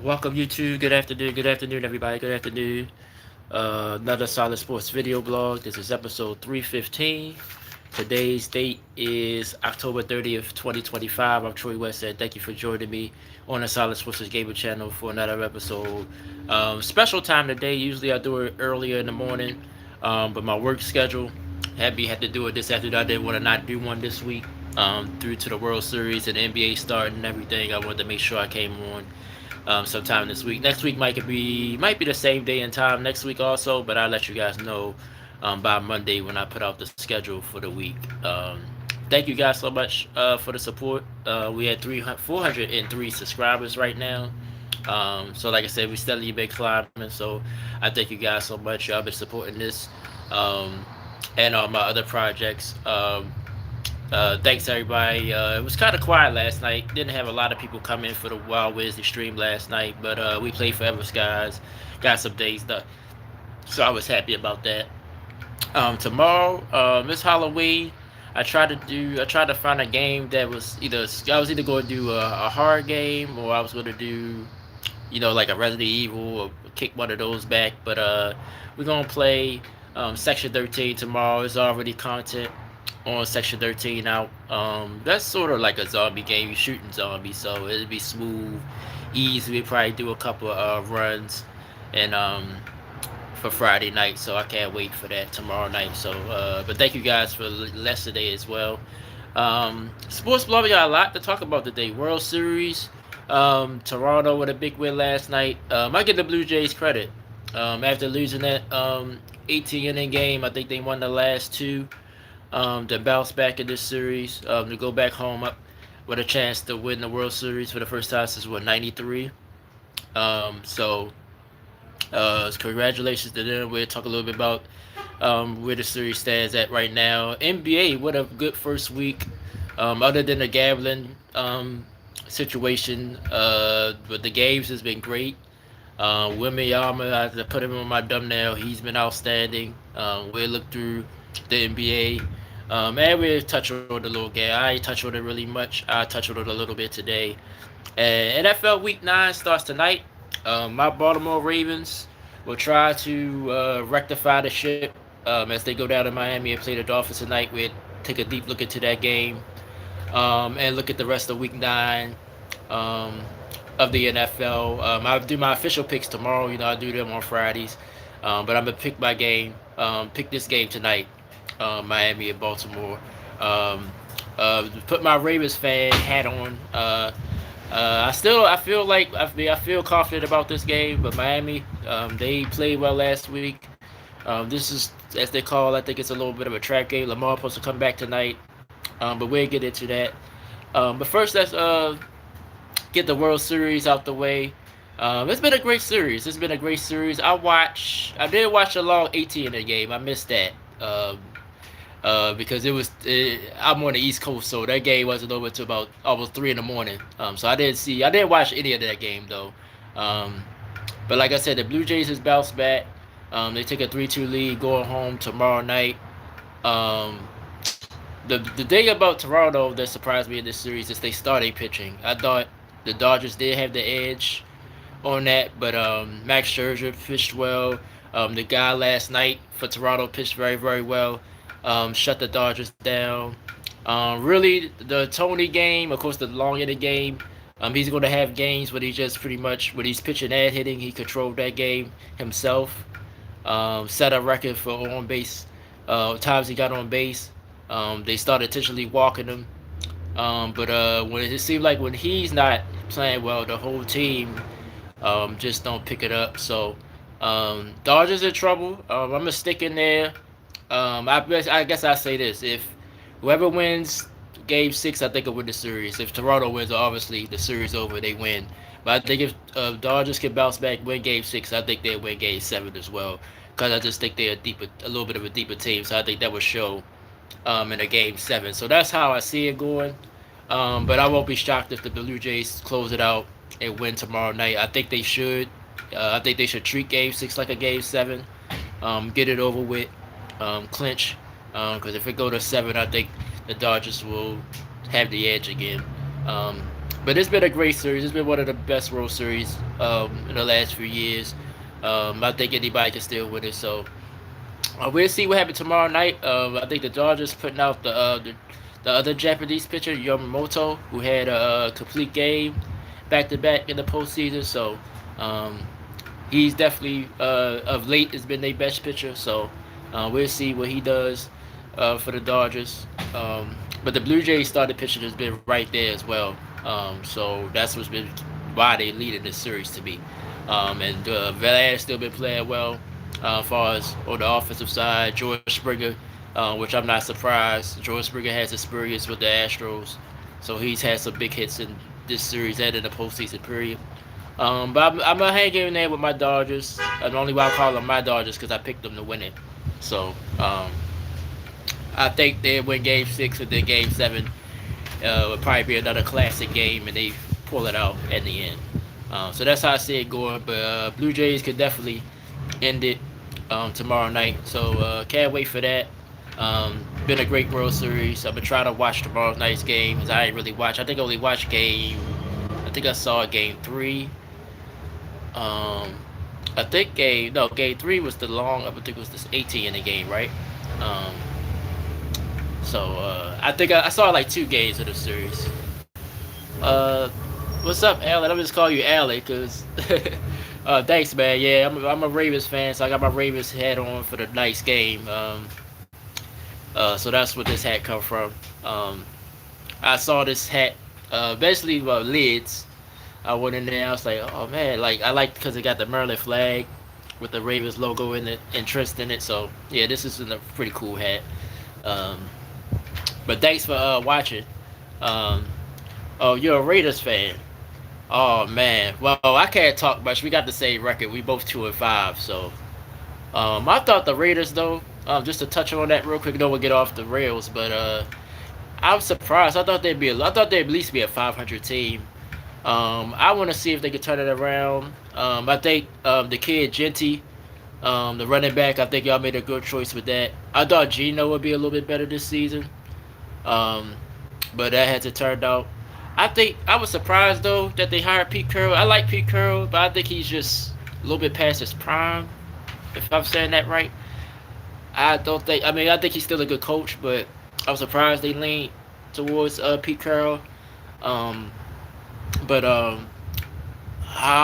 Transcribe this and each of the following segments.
Welcome YouTube. Good afternoon, everybody. Good afternoon. Another Solid Sports video blog. This is episode 315. Today's date is October 30th, 2025. I'm Troy West, and thank you for joining me on the Solid Sports Gamer channel for another episode. Special time today. Usually I do it earlier in the morning, but my work schedule had to do it this afternoon. I didn't want to not do one this week. Due to the World Series and the NBA starting and everything, I wanted to make sure I came on sometime this week. Next week might be the same day and time next week also, but I'll let you guys know by Monday when I put out the schedule for the week. Thank you guys so much for the support. We had 403 subscribers right now. So like I said, we steadily been climbing. So I thank you guys so much. Y'all been supporting this um, and all my other projects. Thanks everybody. It was kind of quiet last night. Didn't have a lot of people come in for the Wild Wednesday stream last night, but we played Forever Skies. Got some days done, so I was happy about that. Tomorrow, it's Halloween. I tried to find a game that was either going to do a horror game or I was going to do like a Resident Evil or kick one of those back. But we're gonna play Section 13 tomorrow. It's already content on Section 13 out. That's sort of like a zombie game. You're shooting zombies, so it'll be smooth, easy. We probably do a couple of runs and for Friday night, so I can't wait for that tomorrow night. So, but thank you guys for yesterday as well. Sports blog, we got a lot to talk about today. World Series, Toronto with a big win last night. I give the Blue Jays credit. After losing that 18 inning game, I think they won the last two. To bounce back in this series, to go back home up with a chance to win the World Series for the first time since '93. So congratulations to them. We'll talk a little bit about where the series stands at right now. NBA, what a good first week. Other than the gambling situation, but the games has been great. Wimiyama, I have to put him on my thumbnail. He's been outstanding. We'll look through the NBA. And we'll touch on the little game. I ain't touch on it really much. I'll touch on it a little bit today. And NFL Week 9 starts tonight. My Baltimore Ravens will try to rectify the ship as they go down to Miami and play the Dolphins tonight. We'll take a deep look into that game and look at the rest of Week 9 of the NFL. I'll do my official picks tomorrow. I do them on Fridays. But I'm going to pick this game tonight. Miami and Baltimore. Put my Ravens fan hat on. I feel confident about this game, but Miami, they played well last week. This is, as they call, I think it's a little bit of a trap game. Lamar supposed to come back tonight, but we'll get into that. But first, let's get the World Series out the way. It's been a great series. I did watch a long 18 in the game. I missed that. Because I'm on the East Coast, so that game wasn't over until about almost 3 in the morning. So I didn't watch any of that game though. But like I said, the Blue Jays has bounced back. They take a 3-2 lead going home tomorrow night. The thing about Toronto that surprised me in this series is they started pitching. I thought the Dodgers did have the edge on that, but Max Scherzer pitched well. The guy last night for Toronto pitched very, very well. Shut the Dodgers down. Really, the Tony game, of course, the long inning game. He's going to have games when when he's pitching and hitting, he controlled that game himself. Set a record for on base times he got on base. They started intentionally walking him. But when it seemed like when he's not playing well, the whole team just don't pick it up. So Dodgers in trouble. I'm gonna stick in there. I guess I say this: if whoever wins Game 6, I think will win the series. If Toronto wins, obviously the series over, they win. But I think if Dodgers can bounce back, win Game 6, I think they'll win Game 7 as well. Because I just think they're a little bit of a deeper team. So I think that will show in a Game 7. So that's how I see it going. But I won't be shocked if the Blue Jays close it out and win tomorrow night. I think they should. I think they should treat Game 6 like a Game 7. Get it over with. Clinch. Because if it go to 7, I think the Dodgers will have the edge again. But it's been a great series. It's been one of the best World Series in the last few years. I think anybody can still win it. So we'll see what happens tomorrow night. I think the Dodgers putting out the other Japanese pitcher Yamamoto, who had a complete game back to back in the postseason. So um, he's definitely of late has been their best pitcher. So we'll see what he does for the Dodgers. But the Blue Jays started pitching has been right there as well. So that's what's been why they leading this series to me. And Velasquez still been playing well as far as on the offensive side. George Springer, which I'm not surprised. George Springer has experience with the Astros, so he's had some big hits in this series and in the postseason period. But I'm gonna hang in there with my Dodgers. And the only why I call them my Dodgers because I picked them to win it. So I think they win Game 6 and then Game 7 would probably be another classic game and they pull it out in the end. So that's how I see it going. But Blue Jays could definitely end it tomorrow night. So can't wait for that. Been a great World Series. I'm gonna try to watch tomorrow night's game because I ain't really watch. I think I only watched game. I think I saw Game 3. Um, I think Game 3 was the long. I think it was this 18 in the game, right? Um, so I think I saw like 2 games of the series. Uh, what's up, Allen? I'm just call you Allen because thanks, man. Yeah, I'm a Ravens fan, so I got my Ravens hat on for the night's game. So that's what this hat come from. I saw this hat, basically lids. I went in there. I was like, oh man, like I like because it got the Maryland flag with the Ravens logo in it, interest in it. So yeah, this is a pretty cool hat. Um, but thanks for watching. Um, oh, you're a Raiders fan. Oh man, well I can't talk much. We got the same record. We both 2-5. So I thought the Raiders though. Just to touch on that real quick, then we'll get off the rails. But I was surprised. I thought they'd at least be a 500 team. I want to see if they could turn it around. I think the kid Genty, the running back, I think y'all made a good choice with that. I thought Gino would be a little bit better this season, um, but that hasn't turned out. I think I was surprised though that they hired Pete Carroll. I like Pete Carroll, but I think he's just a little bit past his prime. If I'm saying that right, I don't think. I mean, I think he's still a good coach, but I was surprised they leaned towards Pete Carroll. Um, but I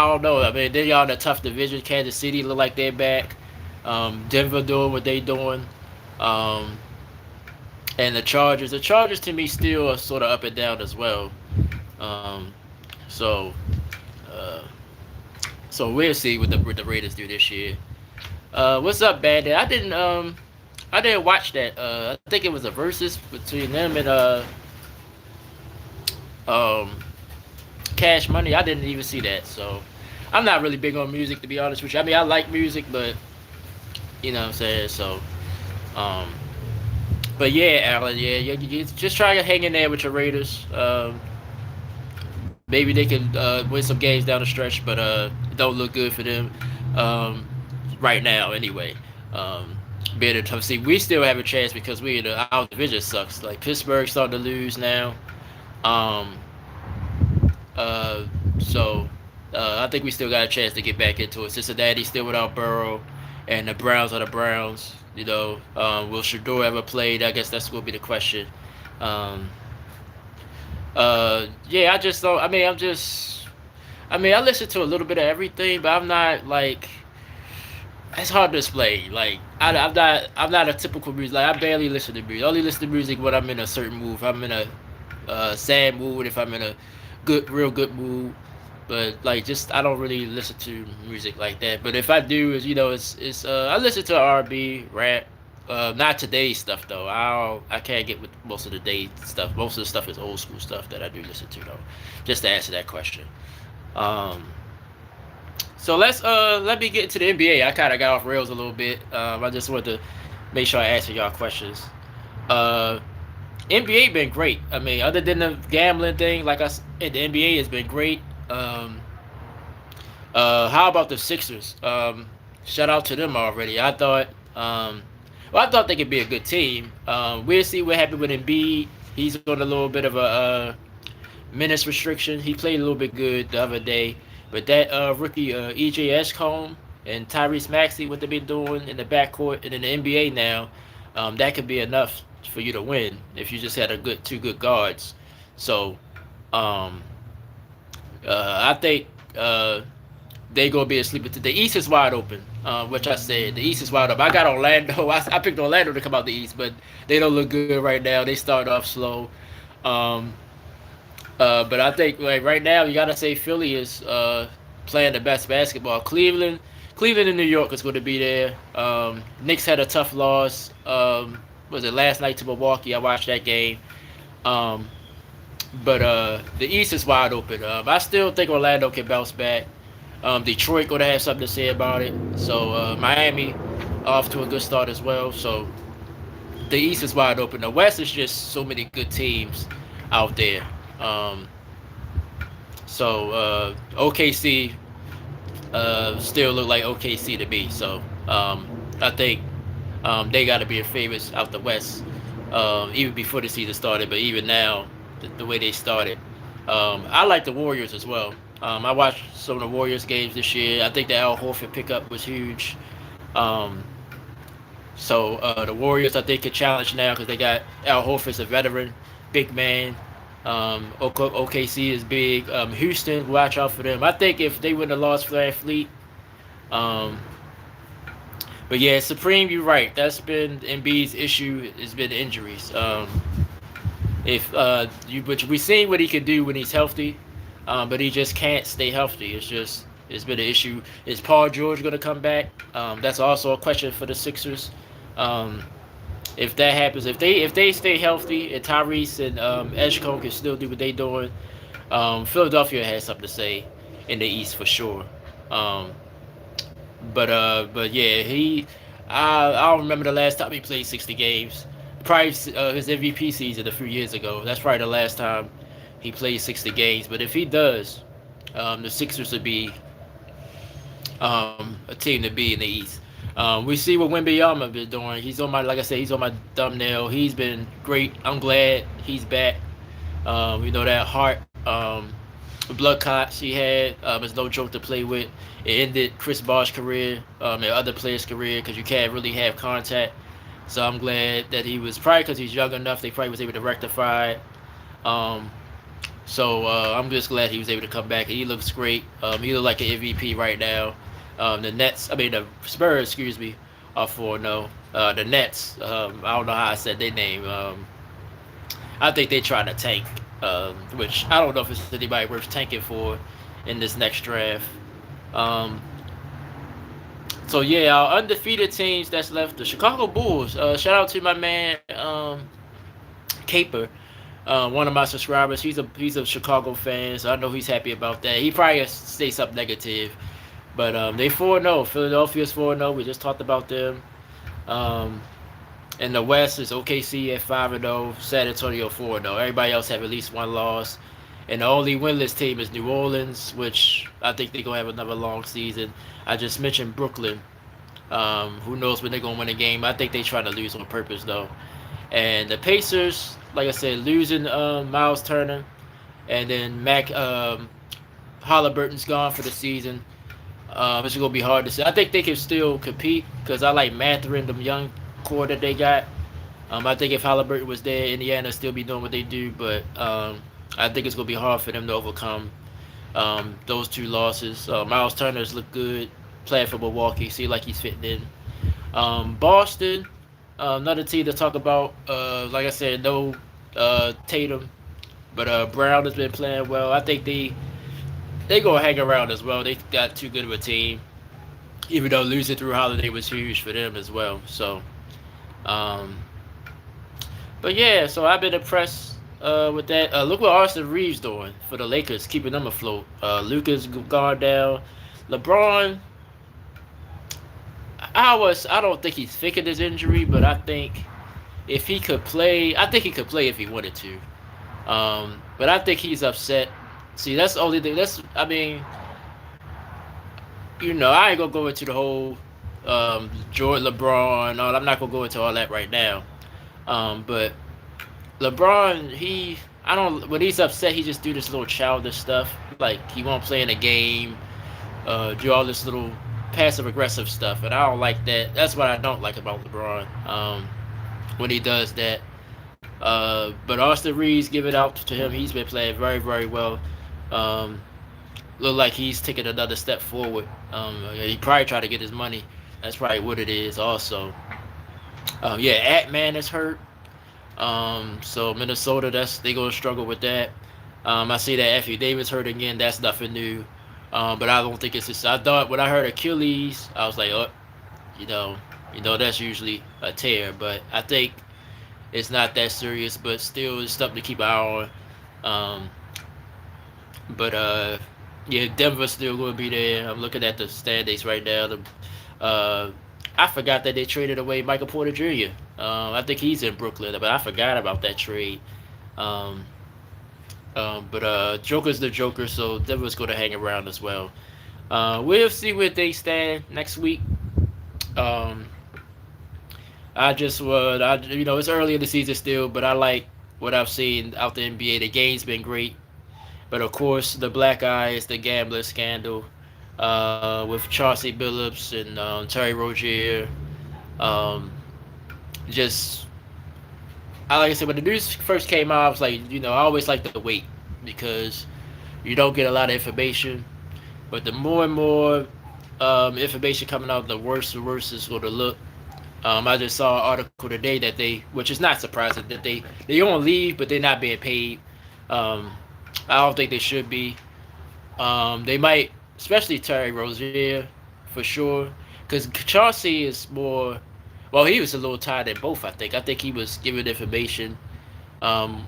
don't know. I mean, they are in a tough division. Kansas City look like they're back. Denver doing what they doing. Um, and the Chargers. The Chargers to me still are sort of up and down as well. Um, so, uh, so we'll see what the Raiders do this year. What's up, Bandit? I didn't watch that. I think it was a versus between them and um, Cash Money. I didn't even see that. So, I'm not really big on music to be honest with you. I mean, I like music, but you know what I'm saying. So, um, but yeah, Alan, yeah, you just try to hang in there with your Raiders. Maybe they can win some games down the stretch, but it don't look good for them um, right now. Anyway, being a tough seed, we still have a chance because we in our division sucks. Like Pittsburgh starting to lose now. Um, uh, so I think we still got a chance to get back into it. Cincinnati still without Burrow, and the Browns are the Browns. You know, will Shador ever played? I guess that's going to be the question. Um, yeah, I just don't. I mean, I'm just. I mean, I listen to a little bit of everything, but I'm not like. It's hard to explain. Like, I'm not a typical music. Like, I barely listen to music. I only listen to music when I'm in a certain mood. If I'm in a sad mood, if I'm in a real good mood. But like, just I don't really listen to music like that. But if I do, is it's I listen to R&B, rap. Not today's stuff though. I can't get with most of the day stuff. Most of the stuff is old school stuff that I do listen to though. Just to answer that question. Um, so let me get into the NBA. I kind of got off rails a little bit. I just wanted to make sure I answer y'all questions. Uh, NBA been great. I mean, other than the gambling thing, like I said, the NBA has been great. Um, how about the Sixers? Shout out to them already. I thought they could be a good team. We'll see what happened with Embiid. He's on a little bit of a minutes restriction. He played a little bit good the other day, but that rookie EJ Escombe and Tyrese Maxey, what they've been doing in the backcourt and in the NBA now, that could be enough for you to win if you just had a good two good guards. So um, I think they gonna be a sleeper. The East is wide open, which I said the East is wide open. I got Orlando. I picked Orlando to come out the East, but they don't look good right now. They start off slow. Um, but I think like right now you gotta say Philly is playing the best basketball. Cleveland and New York is going to be there. Knicks had a tough loss. Was it last night to Milwaukee? I watched that game. Um, but the East is wide open. I still think Orlando can bounce back. Detroit going to have something to say about it. So Miami off to a good start as well. So the East is wide open. The West is just so many good teams out there. Um, so OKC still look like OKC to me. So I think they got to be the favorites out the West, even before the season started. But even now, the way they started, I like the Warriors as well. I watched some of the Warriors games this year. I think the Al Horford pickup was huge. Um, so the Warriors, I think, could challenge now because they got Al Horford's a veteran, big man. OKC is big. Houston, watch out for them. I think if they wouldn't have lost Flair Fleet, um, but yeah, Supreme, you're right. That's been Embiid's issue. Has been injuries. If but we seen what he can do when he's healthy, but he just can't stay healthy. It's been an issue. Is Paul George going to come back? That's also a question for the Sixers. Um, if that happens, if they stay healthy and Tyrese and Edgecombe can still do what they doing, Philadelphia has something to say in the East for sure. Um, but yeah, I don't remember the last time he played 60 games. Probably his MVP season a few years ago. That's probably the last time he played 60 games. But if he does, the Sixers would be a team to be in the East. We see what Wembanyama been doing. He's on my, like I said, he's on my thumbnail. He's been great. I'm glad he's back. You know that heart, blood clots he had is no joke to play with. It ended Chris Bosh's career and other players' career because you can't really have contact. So I'm glad that he was probably because he's young enough. They probably was able to rectify it. Um, so I'm just glad he was able to come back. He looks great. He looks like an MVP right now. The Spurs, excuse me, are 4-0. The Nets, I don't know how I said their name. I think they trying to tank, which I don't know if it's anybody worth tanking for in this next draft. Um, so yeah, our undefeated teams that's left: the Chicago Bulls. Shout out to my man Caper, one of my subscribers. He's a Chicago fan, so I know he's happy about that. He probably say something negative, but they 4-0. Philadelphia's 4-0. We just talked about them. Um, and the West is OKC at 5-0, San Antonio 4-0. Everybody else have at least one loss. And the only winless team is New Orleans, which I think they're going to have another long season. I just mentioned Brooklyn. Who knows when they're going to win a game. I think they try to lose on purpose, though. And the Pacers, like I said, losing Miles Turner. And then Halliburton's gone for the season. It's going to be hard to say. I think they can still compete because I like Mathurin, the young core that they got. I think if Halliburton was there, Indiana still be doing what they do. But I think it's going to be hard for them to overcome those two losses. Miles Turner's look good, playing for Milwaukee. See like he's fitting in. Boston, another team to talk about. Like I said, no Tatum, but Brown has been playing well. I think they gonna hang around as well. They got too good of a team, even though losing through Holiday was huge for them as well. So, but yeah, so I've been impressed with that. Look what Austin Reeves doing for the Lakers, keeping them afloat. Luka's gone down. LeBron, I don't think he's faking his injury, but I think if he could play, I think he could play if he wanted to. But I think he's upset. See, that's the only thing. I mean, I ain't gonna go into the whole Jordan, LeBron. I'm not gonna go into all that right now. But LeBron, I don't. When he's upset, he just do this little childish stuff. Like he won't play in a game, do all this little passive aggressive stuff, and I don't like that. That's what I don't like about LeBron. When he does that. But Austin Reeves, give it out to him. He's been playing very, very well. Um, Look like he's taking another step forward. He probably tried to get his money. That's probably what it is. Also, yeah, Atman is hurt. So Minnesota, that's they gonna struggle with that. I see that Effie Davis hurt again. That's nothing new. But I don't think it's just. I thought when I heard Achilles, I was like, oh, you know, that's usually a tear. But I think it's not that serious. But still, it's something to keep an eye on. But yeah, Denver's still going to be there. I'm looking at the standings right now. I forgot that they traded away Michael Porter Jr. I think he's in Brooklyn, but I forgot about that trade. Um, but Joker's the Joker, so Denver's going to hang around as well. We'll see where they stand next week. Um, I just would, it's early in the season still, but I like what I've seen out the NBA. The game's been great. But of course, the black eye is the gambler scandal with Chauncey Billups and Terry Rozier. Um, just, like I said, when the news first came out, I was like, I always like to wait because you don't get a lot of information. But the more and more information coming out, the worse and worse it's going to look. I just saw an article today that which is not surprising, that they gonna leave, but they're not being paid. Um, I don't think they should be. They might, especially Terry Rozier, for sure, because Chauncey is more. Well, he was a little tired at both. I think he was giving information on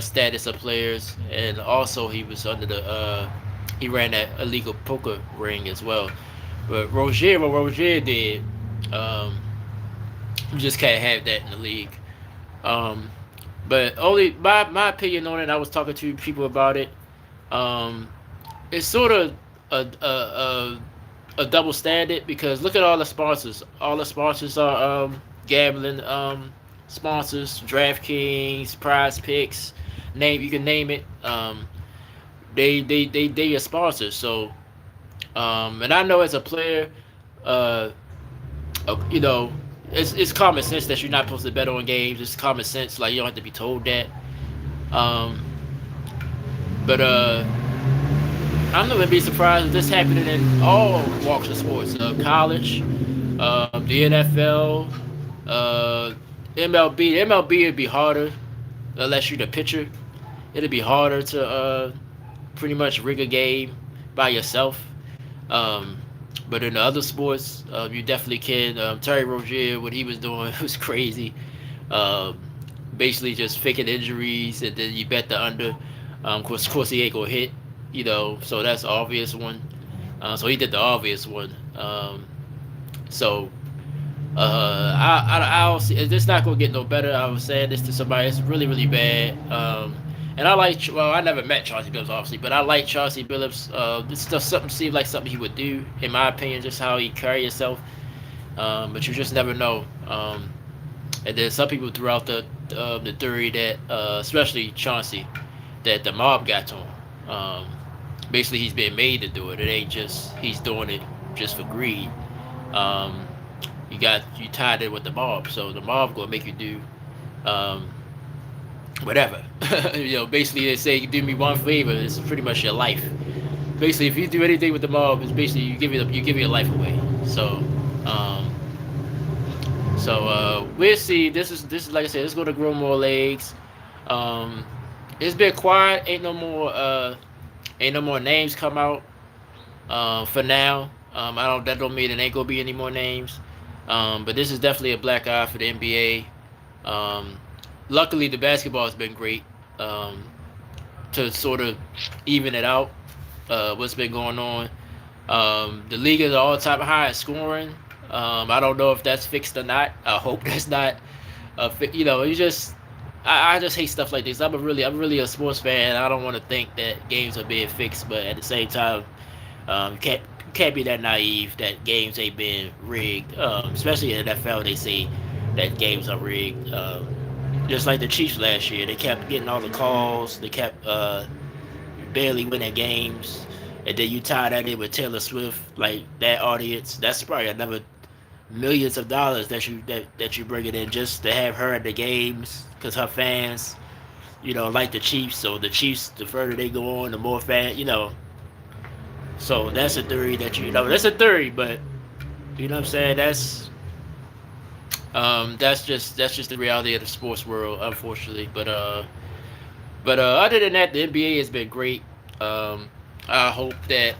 status of players, and also he was under the. He ran that illegal poker ring as well. But Rozier, what Rozier did, um, you just can't have that in the league. Um, but only my opinion on it. I was talking to people about it. Um, it's sort of a double standard because look at all the sponsors. All the sponsors are gambling sponsors, DraftKings, Prize Picks, you can name it. They are sponsors. So and I know as a player, uh, you know, it's common sense that you're not supposed to bet on games. It's common sense, like you don't have to be told that. Um, but I'm not gonna be surprised if this happening in all walks of sports, college, the NFL, uh, MLB. MLB would be harder unless you're the pitcher. It'd be harder to pretty much rig a game by yourself. Um, but in the other sports, you definitely can. Terry Rozier, what he was doing was crazy. Um, Basically, just faking injuries, and then you bet the under. Of course, he ain't gonna hit, so that's the obvious one. So he did the obvious one. So I'll see. It's not gonna get no better. I was saying this to somebody. It's really, really bad. And I like. Well, I never met Chauncey Billups, obviously, but I like Chauncey Billups. This stuff something seems like something he would do, in my opinion, just how he carry himself. But you just never know. And then some people threw out the theory that, especially Chauncey, that the mob got to him. Basically, he's been made to do it. It ain't just he's doing it just for greed. Um, you tied it with the mob, so the mob gonna make you do um, whatever. Basically they say do me one favor. It's pretty much your life. Basically, if you do anything with the mob, it's basically you give your life away. Um, so we'll see. This is like I said, it's gonna grow more legs. Um, it's been quiet. Ain't no more names come out for now. I don't. That don't mean it ain't gonna be any more names. But this is definitely a black eye for the NBA. Luckily, the basketball has been great to sort of even it out. What's been going on? The league is all-time high in scoring. I don't know if that's fixed or not. I hope that's not. You just I just hate stuff like this. I'm really a sports fan. I don't want to think that games are being fixed, but at the same time, can't be that naive that games ain't been rigged. Especially in the NFL, they say that games are rigged. Just like the Chiefs last year, they kept getting all the calls. They kept barely winning games, and then you tie that in with Taylor Swift, like that audience. That's probably another millions of dollars that you bring it in just to have her at the games because her fans, like the Chiefs. So the Chiefs, the further they go on, the more fan. So that's a theory that's a theory, but you know what I'm saying. That's just the reality of the sports world, unfortunately. But other than that, the NBA has been great. Um, I hope that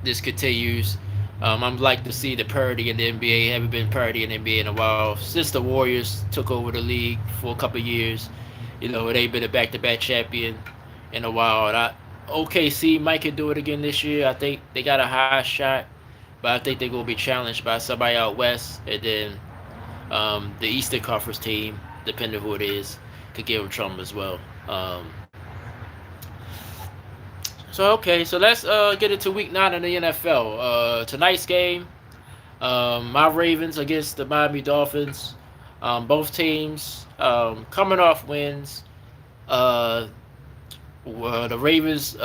this continues. I'm like to see the parity in the NBA. Haven't been parity in the NBA in a while since the Warriors took over the league for a couple of years. They've been a back-to-back champion in a while. And OKC might could do it again this year. I think they got a high shot, but I think they're gonna be challenged by somebody out west, and then the Eastern Conference team, depending who it is, could give them trouble as well. So let's get into Week 9 in the NFL. Tonight's game, my Ravens against the Miami Dolphins. Both teams coming off wins. Uh, the Ravens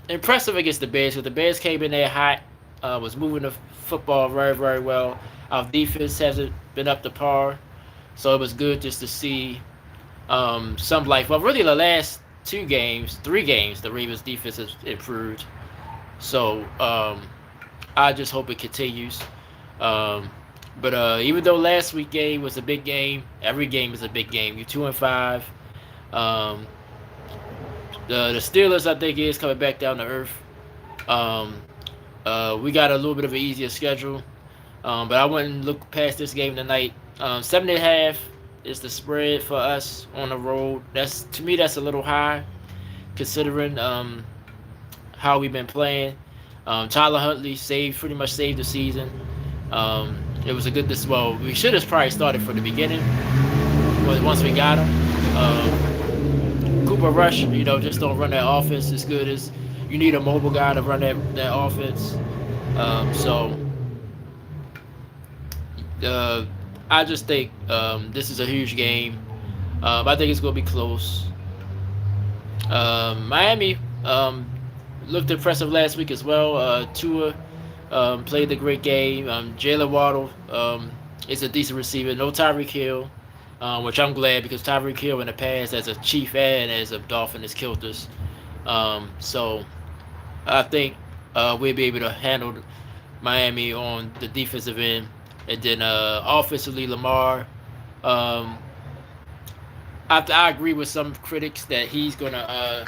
impressive against the Bears because the Bears came in there hot, was moving the football very, very well. Our defense hasn't been up to par, so it was good just to see some life. Well, really, the last 3 games, the Ravens defense has improved. So I just hope it continues. Um, but even though last week game was a big game, every game is a big game. You're 2-5. Um, the Steelers, I think, is coming back down to earth. Um, we got a little bit of an easier schedule, but I wouldn't look past this game tonight. 7.5 is the spread for us on the road. To me, that's a little high, considering how we've been playing. Tyler Huntley pretty much saved the season. It was a good. Well, we should have probably started from the beginning, but once we got him. Cooper Rush, just don't run that offense as good as you need a mobile guy to run that offense. So I just think this is a huge game. I think it's going to be close. Miami looked impressive last week as well. Tua played a great game. Jalen Waddle is a decent receiver. No Tyreek Hill. Which I'm glad because Tyreek Hill in the past as a Chief and as a Dolphin has killed us. So I think we'll be able to handle Miami on the defensive end. And then offensively, Lamar. I agree with some critics that he's gonna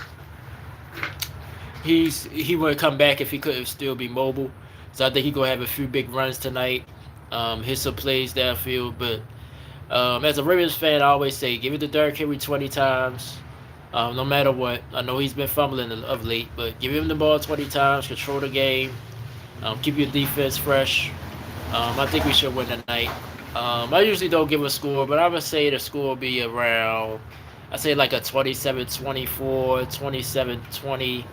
he would come back if he could still be mobile. So I think he's gonna have a few big runs tonight. Hit some plays downfield, but as a Ravens fan, I always say give it to Derrick Henry 20 times, no matter what. I know he's been fumbling of late, but give him the ball 20 times, control the game, keep your defense fresh. I think we should win tonight. I usually don't give a score, but I would say the score will be around, I say like a 27-24, 27-20,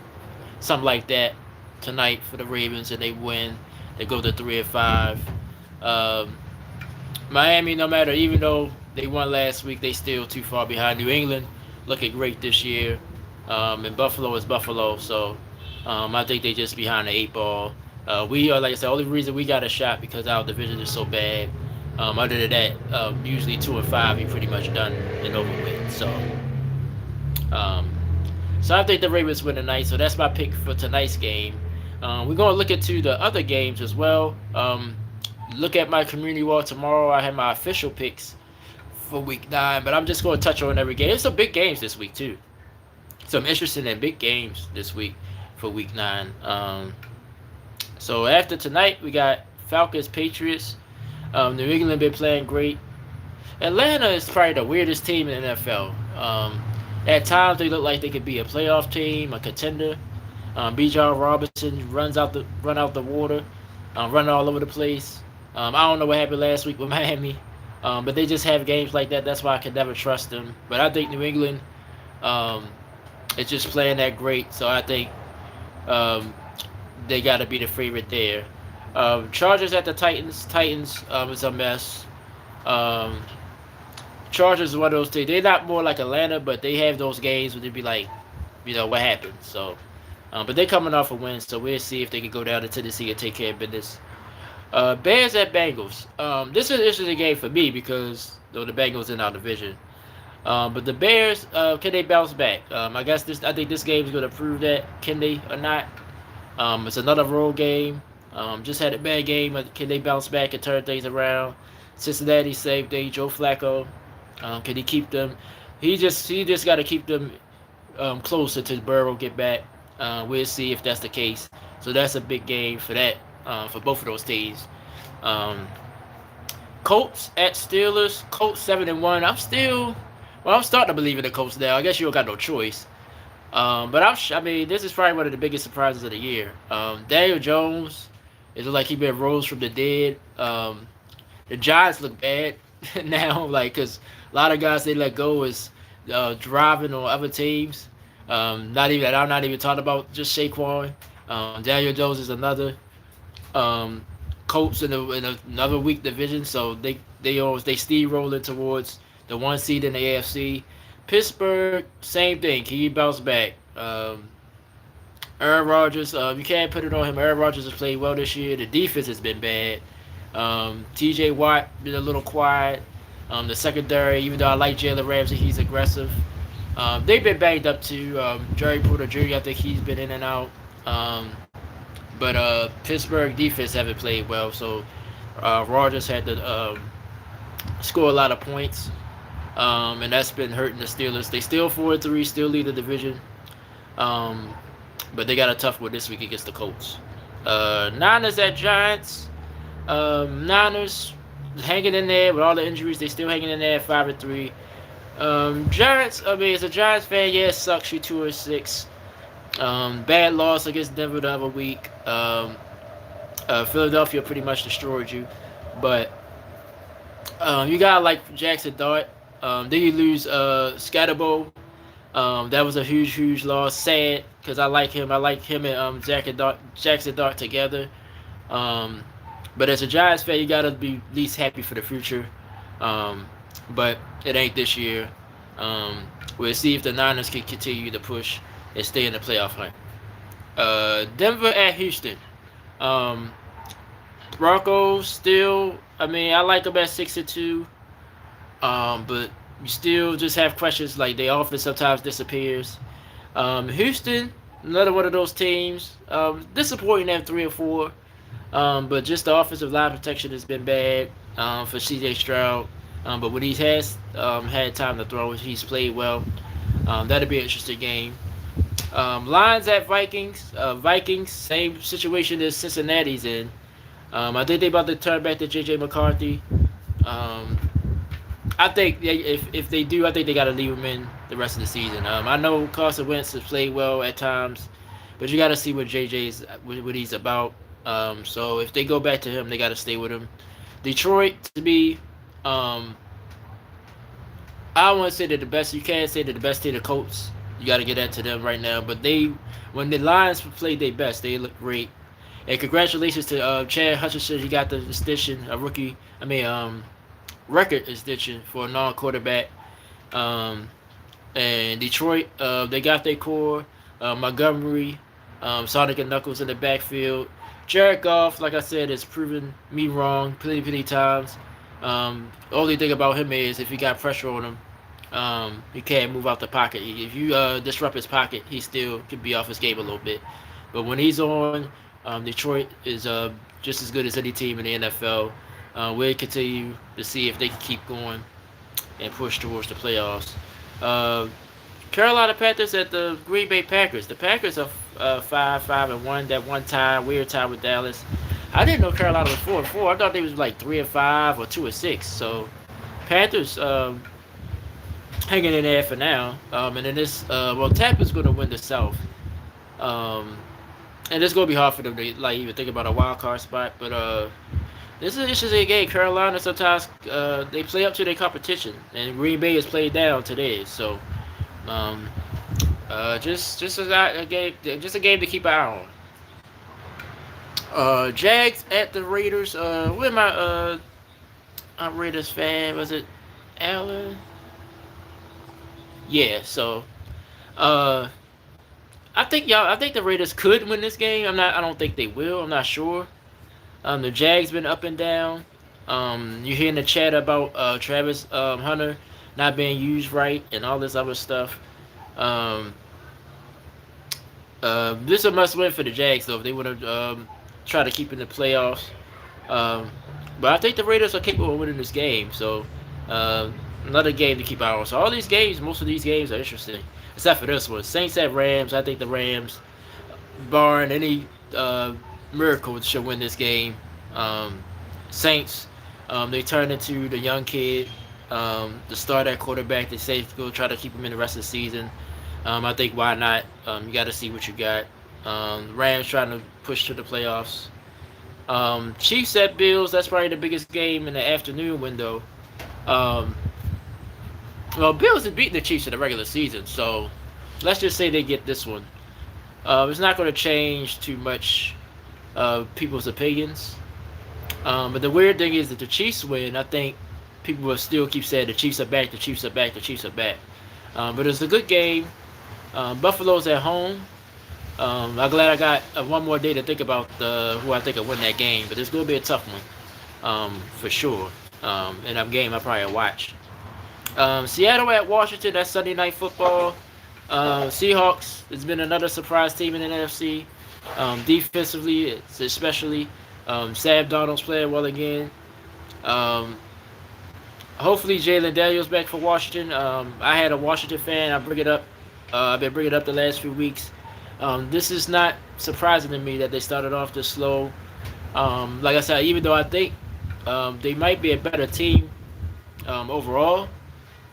something like that tonight for the Ravens, and they win. They go to 3-5. Miami, no matter, even though they won last week, they still too far behind. New England looking great this year, and Buffalo is Buffalo, so I think they just behind the 8 ball. We are, like I said, only reason we got a shot because our division is so bad. Other than that, usually 2-5, you're pretty much done and over with. So I think the Ravens win tonight. So that's my pick for tonight's game. We're gonna look into the other games as well. Look at my community wall tomorrow. I have my official picks for Week 9, but I'm just going to touch on every game. There's some big games this week too. Some interesting and big games this week for Week 9. So after tonight, we got Falcons, Patriots. New England been playing great. Atlanta is probably the weirdest team in the NFL. At times, they look like they could be a playoff team, a contender. Bijan Robinson run out the water, run all over the place. I don't know what happened last week with Miami, but they just have games like that. That's why I can never trust them. But I think New England is just playing that great, so I think they got to be the favorite there. Chargers at the Titans. Titans is a mess. Chargers is one of those teams. They're not more like Atlanta, but they have those games where they'd be like, what happened. So, but they're coming off a win, so we'll see if they can go down to Tennessee and take care of business. Bears at Bengals. This is an interesting game for me because the Bengals in our division. But the Bears, can they bounce back? I guess I think this game is going to prove that. Can they or not? It's another road game. Just had a bad game. Can they bounce back and turn things around? Cincinnati same thing. Joe Flacco, can he keep them? He just got to keep them closer to Burrow get back. We'll see if that's the case. So that's a big game for that for both of those teams. Um, Colts at Steelers. Colts 7-1. I'm starting to believe in the Colts now. I guess you don't got no choice. But I mean, this is probably one of the biggest surprises of the year. Daniel Jones, it looks like he been rose from the dead. The Giants look bad now, like because a lot of guys they let go is driving on other teams. Not even I'm not even talking about just Saquon. Daniel Jones is another. Colts in another weak division, so they steamrolling towards the one seed in the AFC. Pittsburgh, same thing. Can he bounce back? Aaron Rodgers, you can't put it on him. Aaron Rodgers has played well this year. The defense has been bad. T.J. Watt been a little quiet. The secondary, even though I like Jalen Ramsey, he's aggressive. They've been banged up too. Jerry Porter Jr., I think he's been in and out. But Pittsburgh defense haven't played well, so Rodgers had to score a lot of points, and that's been hurting the Steelers. They still 4-3, still lead the division, but they got a tough one this week against the Colts. Niners at Giants. Niners hanging in there with all the injuries. They still hanging in there at 5-3. Giants. I mean, as a Giants fan, yeah, it sucks. You 2-6. Bad loss against Denver the other week. Philadelphia pretty much destroyed you, but you got like Jackson Dart. Then you lose Scatterbo. That was a huge loss. Sad because I like him. I like him and Jackson Dart together. But as a Giants fan, you gotta be at least happy for the future. But it ain't this year. We'll see if the Niners can continue to push and stay in the playoff hunt. Denver at Houston. Broncos still. I mean, I like them at 6-2. But you still just have questions like their offense sometimes disappears. Houston, another one of those teams. Disappointing at 3-4. But just the offensive line protection has been bad for C.J. Stroud. But when he has had time to throw, he's played well. That'll be an interesting game. Lions at Vikings. Vikings, same situation as Cincinnati's in. I think they about to turn back to J.J. McCarthy. I think if they do, I think they got to leave him in the rest of the season. I know Carson Wentz has played well at times, but you got to see what what he's about. So if they go back to him, they got to stay with him. Detroit, to me, I don't want to say they're the best. You can't say they're the best team. The Colts, you got to get that to them right now. But when the Lions played their best, they look great. And congratulations to Chad Hutchinson. He got the distinction, record extension for a non-quarterback. And Detroit, they got their core. Montgomery, Sonic and Knuckles in the backfield. Jared Goff, like I said, has proven me wrong plenty times. Only thing about him is if you got pressure on him, he can't move out the pocket. If you disrupt his pocket, he still could be off his game a little bit. But when he's on, Detroit is just as good as any team in the NFL. We'll continue to see if they can keep going and push towards the playoffs. Carolina Panthers at the Green Bay Packers. The Packers are 5-1. That one time, weird time with Dallas. I didn't know Carolina was 4-4. I thought they was like 3-5 or 2-6. So Panthers hanging in there for now. And then Tampa's going to win the South. And it's going to be hard for them to even think about a wild card spot. But this is a game. Carolina sometimes they play up to their competition, and Green Bay has played down to theirs. So just a game to keep an eye on. Jags at the Raiders. Where my I'm Raiders fan. Was it? Allen. Yeah. So, uh, I think the Raiders could win this game. I don't think they will. I'm not sure. The Jags been up and down. You hear in the chat about Travis Hunter not being used right and all this other stuff. Um, this is a must win for the Jags though if they want to try to keep in the playoffs. Um, but I think the Raiders are capable of winning this game. So uh, another game to keep out on. So all these games, most of these games are interesting, except for this one. Saints at Rams. I think the Rams, barring any miracle, should win this game. Um, Saints, they turned into the young kid, the start at quarterback. They say go try to keep him in the rest of the season. I think why not? You got to see what you got. Rams trying to push to the playoffs. Chiefs at Bills. That's probably the biggest game in the afternoon window. Um, well, Bills have beaten the Chiefs in the regular season, so let's just say they get this one. It's not going to change too much people's opinions. But the weird thing is that the Chiefs win. I think people will still keep saying the Chiefs are back, the Chiefs are back, the Chiefs are back. But it's a good game. Buffalo's at home. I'm glad I got one more day to think about who I think will win that game. But it's going to be a tough one for sure. And that game I probably watch. Seattle at Washington. That's Sunday Night Football. Seahawks has been another surprise team in the NFC. Defensively, especially. Sam Donald's playing well again. Um, Hopefully Jalen Daniels back for Washington. I had a Washington fan. I bring it up. I've been bringing it up the last few weeks. This is not surprising to me that they started off this slow. Like I said, even though I think they might be a better team overall,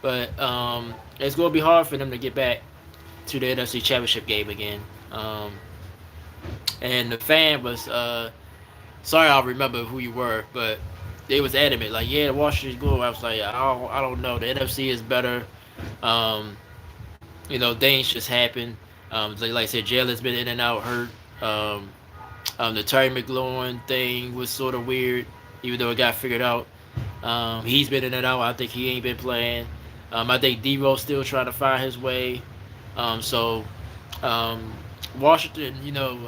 but it's going to be hard for them to get back to the NFC Championship game again. And the fan was sorry, I'll remember who you were, but they was adamant like, yeah, Washington's good. I was like, I don't know. The NFC is better. Um, things just happen. Like I said, Jalen's been in and out hurt. The Terry McLaurin thing was sort of weird, even though it got figured out. He's been in and out. I think he ain't been playing. I think Devo's still trying to find his way. So Washington,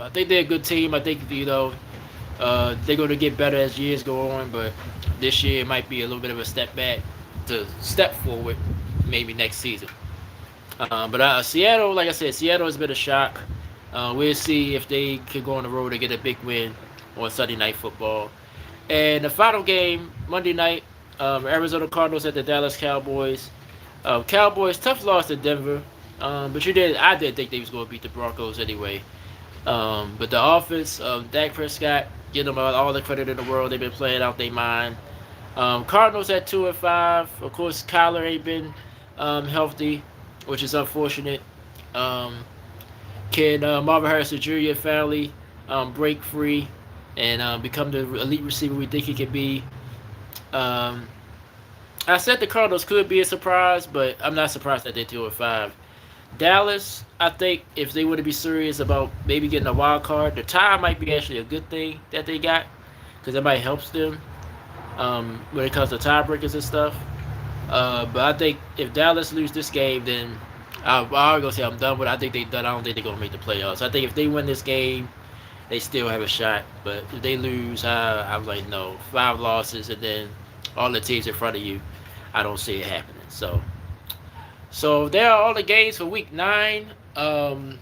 I think they're a good team. I think they're going to get better as years go on, but this year it might be a little bit of a step back to step forward, maybe next season. But Seattle, like I said, Seattle has been a shock. We'll see if they can go on the road and get a big win on Sunday Night Football. And the final game, Monday night, Arizona Cardinals at the Dallas Cowboys. Cowboys, tough loss to Denver. But I did think they was going to beat the Broncos anyway. But the offense, Dak Prescott, give them all the credit in the world. They've been playing out their mind. Cardinals at 2-5. Of course, Kyler ain't been healthy, which is unfortunate. Can Marvin Harrison Jr. finally break free and become the elite receiver we think he could be? I said the Cardinals could be a surprise, but I'm not surprised that they're 2-5. Dallas, I think if they were to be serious about maybe getting a wild card, the tie might be actually a good thing that they got because it might help them when it comes to tiebreakers and stuff. But I think if Dallas lose this game, then I'm gonna say I'm done with it. I think they're done. I don't think they're gonna make the playoffs. I think if they win this game, they still have a shot. But if they lose, I'm like no, 5 losses and then all the teams in front of you, I don't see it happening. So there are all the games for week 9. Like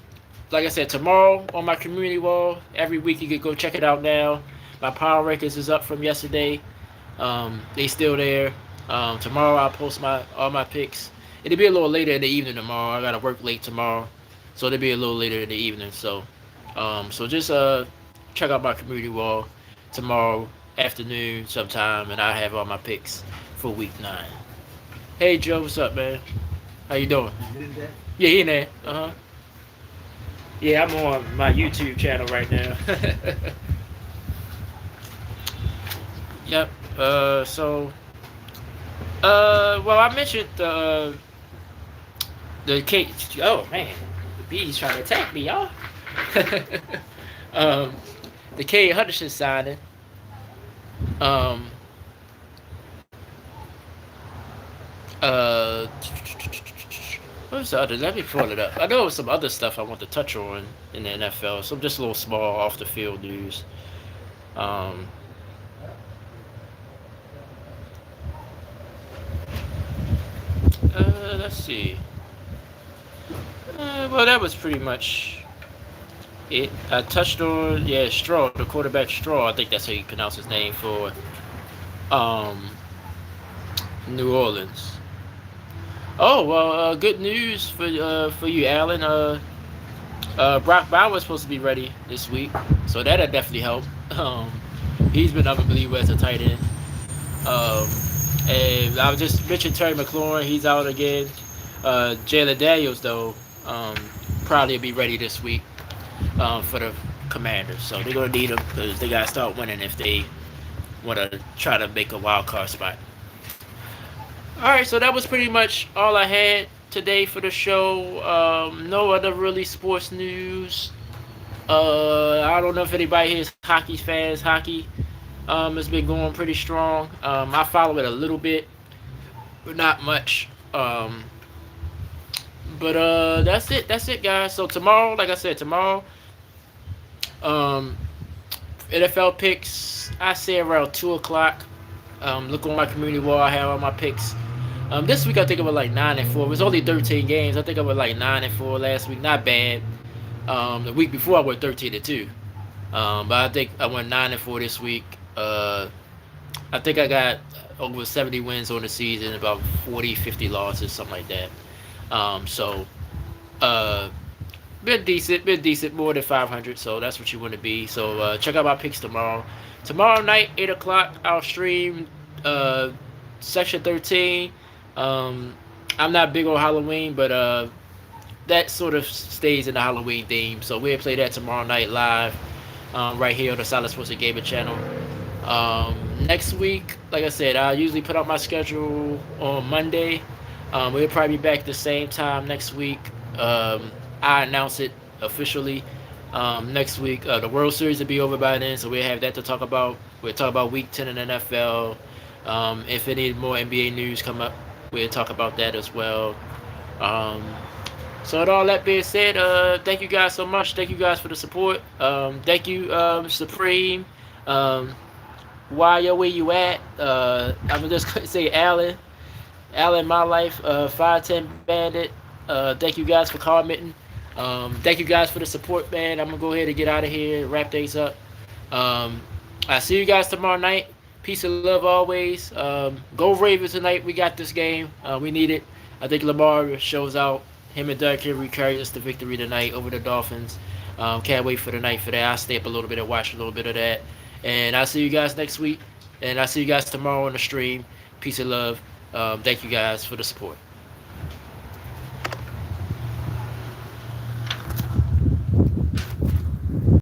I said, tomorrow on my community wall, every week you can go check it out now. My power records is up from yesterday. They still there. Tomorrow I'll post all my picks. It'll be a little later in the evening tomorrow. I gotta work late tomorrow, so it'll be a little later in the evening. So just check out my community wall tomorrow afternoon sometime, and I have all my picks for week 9. Hey Joe, what's up, man? How you doing? Yeah, he in there. Yeah, I'm on my YouTube channel right now. Yep. Well, I mentioned the Kate. Oh man, the bee's trying to attack me, y'all. The Kate Hutchinson signing. Uh, what was the other? Let me pull it up. I know there was some other stuff I want to touch on in the NFL. Some just a little small off the field news. Um, let's see. Well, that was pretty much it. I touched on Straw, the quarterback Straw. I think that's how you pronounce his name for um New Orleans. Oh well, good news for you, Allen. Brock Bowers supposed to be ready this week, so that'll definitely help. He's been unbelievable as a tight end. Um, and I just mentioned Terry McLaurin. He's out again. Jalen Daniels though, um, probably will be ready this week for the Commanders. So they're gonna need him because they gotta start winning if they want to try to make a wild card spot. All right, so that was pretty much all I had today for the show. No other really sports news. I don't know if anybody here is hockey fans. Hockey has been going pretty strong. I follow it a little bit, but not much. But that's it. That's it, guys. So tomorrow, like I said, tomorrow, um, NFL picks. I say around 2 o'clock. Look on my community wall. I have all my picks. This week I think I was like 9-4. It was only 13 games. I think I was like 9-4 last week. Not bad. The week before I went 13-2. But I think I went 9-4 this week. I think I got over 70 wins on the season, about 40, 50 losses, something like that. So uh, been decent, more than 500. So that's what you want to be. So check out my picks tomorrow. Tomorrow night, 8 o'clock, I'll stream Section 13. I'm not big on Halloween, but that sort of stays in the Halloween theme. So we'll play that tomorrow night live, right here on the Solid Sports and Gaming channel. Next week, like I said, I usually put out my schedule on Monday. We'll probably be back at the same time next week. I announce it officially next week. The World Series will be over by then, so we'll have that to talk about. We'll talk about Week 10 in the NFL. If any more NBA news come up, we'll talk about that as well. Um, so with all that being said, thank you guys so much. Thank you guys for the support. Thank you, Supreme. Where you at? I'm just gonna say Allen, my life, 510 Bandit. Thank you guys for commenting. Thank you guys for the support, man. I'm gonna go ahead and get out of here, wrap things up. I see you guys tomorrow night. Peace and love always. Go Ravens tonight. We got this game. We need it. I think Lamar shows out. Him and Derrick Henry carry us to victory tonight over the Dolphins. Can't wait for the night for that. I'll stay up a little bit and watch a little bit of that. And I'll see you guys next week. And I'll see you guys tomorrow on the stream. Peace and love. Thank you guys for the support.